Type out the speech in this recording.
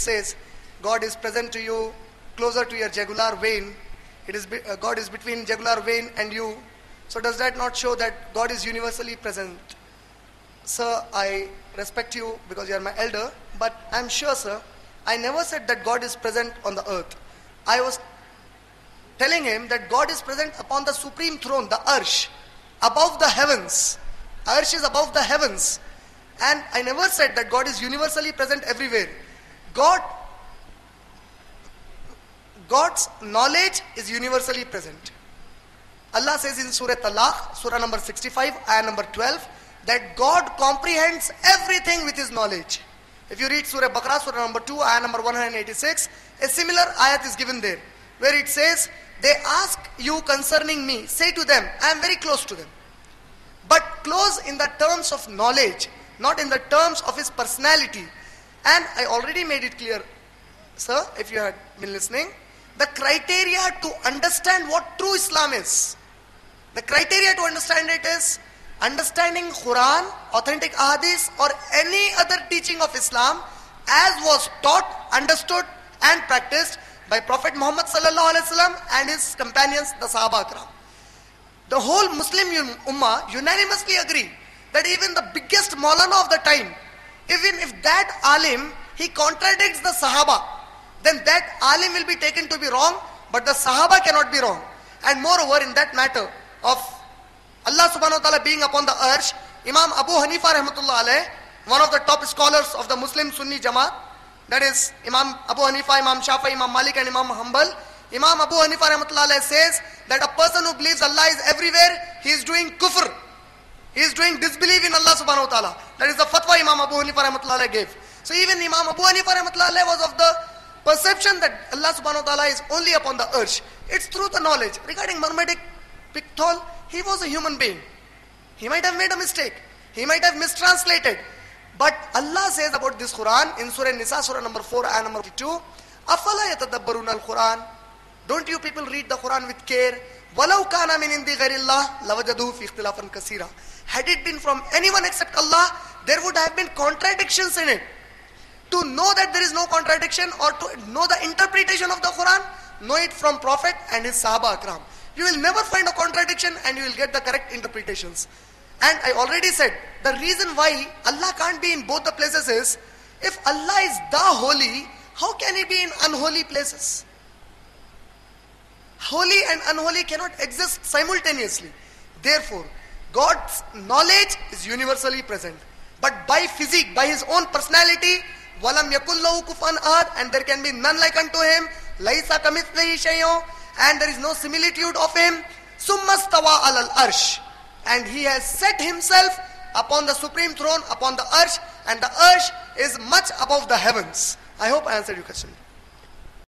says, God is present to you, closer to your jugular vein. God is between jugular vein and you. So does that not show that God is universally present? Sir, I respect you because you are my elder, but I am sure, sir, I never said that God is present on the earth. I was telling him that God is present upon the supreme throne, the Arsh, above the heavens. Arsh is above the heavens. And I never said that God is universally present everywhere. God's knowledge is universally present. Allah says in Surah Talaq, Surah number 65, ayah number 12, that God comprehends everything with His knowledge. If you read Surah Baqarah, Surah number 2, ayah number 186, a similar ayat is given there, where it says, they ask you concerning me, say to them, I am very close to them. But close in the terms of knowledge, not in the terms of His personality. And I already made it clear, sir, if you had been listening, the criteria to understand what true Islam is. The criteria to understand it is understanding Quran, authentic ahadith, or any other teaching of Islam as was taught, understood and practiced by Prophet Muhammad sallallahu alaihi wasallam and his companions, the Sahaba Ikram. The whole Muslim Ummah unanimously agree that even the biggest Maulana of the time, even if that alim, he contradicts the Sahaba, then that alim will be taken to be wrong, but the Sahaba cannot be wrong. And moreover, in that matter of Allah subhanahu wa ta'ala being upon the arsh, Imam Abu Hanifa rahmatullah alayh, one of the top scholars of the Muslim Sunni Jamaat, that is Imam Abu Hanifa, Imam Shafi, Imam Malik and Imam Hanbal, Imam Abu Hanifa rahmatullah alayh says that a person who believes Allah is everywhere, he is doing kufr. He is doing disbelief in Allah subhanahu wa ta'ala. That is the fatwa Imam Abu Hanifa rahmatullah alayh gave. So even Imam Abu Hanifa rahmatullah alayh was of the perception that Allah subhanahu wa ta'ala is only upon the arsh. It's through the knowledge. Regarding Muhammadik Pictol, he was a human being. He might have made a mistake. He might have mistranslated. But Allah says about this Quran in Surah Nisa, Surah number 4, ayah number 52, أَفَلَا يَتَدَبَّرُونَ الْقُرْآنِ. Don't you people read the Quran with care? وَلَوْ كَانَ مِنْ عِنْدِ غَيْرِ اللَّهِ لَوَجَدُوا فِي اخْتِلَافًا كَثِيرًا. Had it been from anyone except Allah, there would have been contradictions in it. To know that there is no contradiction or to know the interpretation of the Quran, know it from Prophet and his Sahaba Akram. You will never find a contradiction and you will get the correct interpretations. And I already said, the reason why Allah can't be in both the places is, if Allah is the holy, how can He be in unholy places? Holy and unholy cannot exist simultaneously. Therefore, God's knowledge is universally present. But by physique, by His own personality, وَلَمْ يَكُنْ لَهُ كُفُوًا أَحَدٌ, and there can be none like unto Him, لَيْسَ كَمِثْلِهِ شَيْءٌ, and there is no similitude of Him, ثُمَّ اسْتَوَى عَلَى الْأَرْشِ, and He has set Himself upon the supreme throne, upon the arsh, and the arsh is much above the heavens. I hope I answered your question.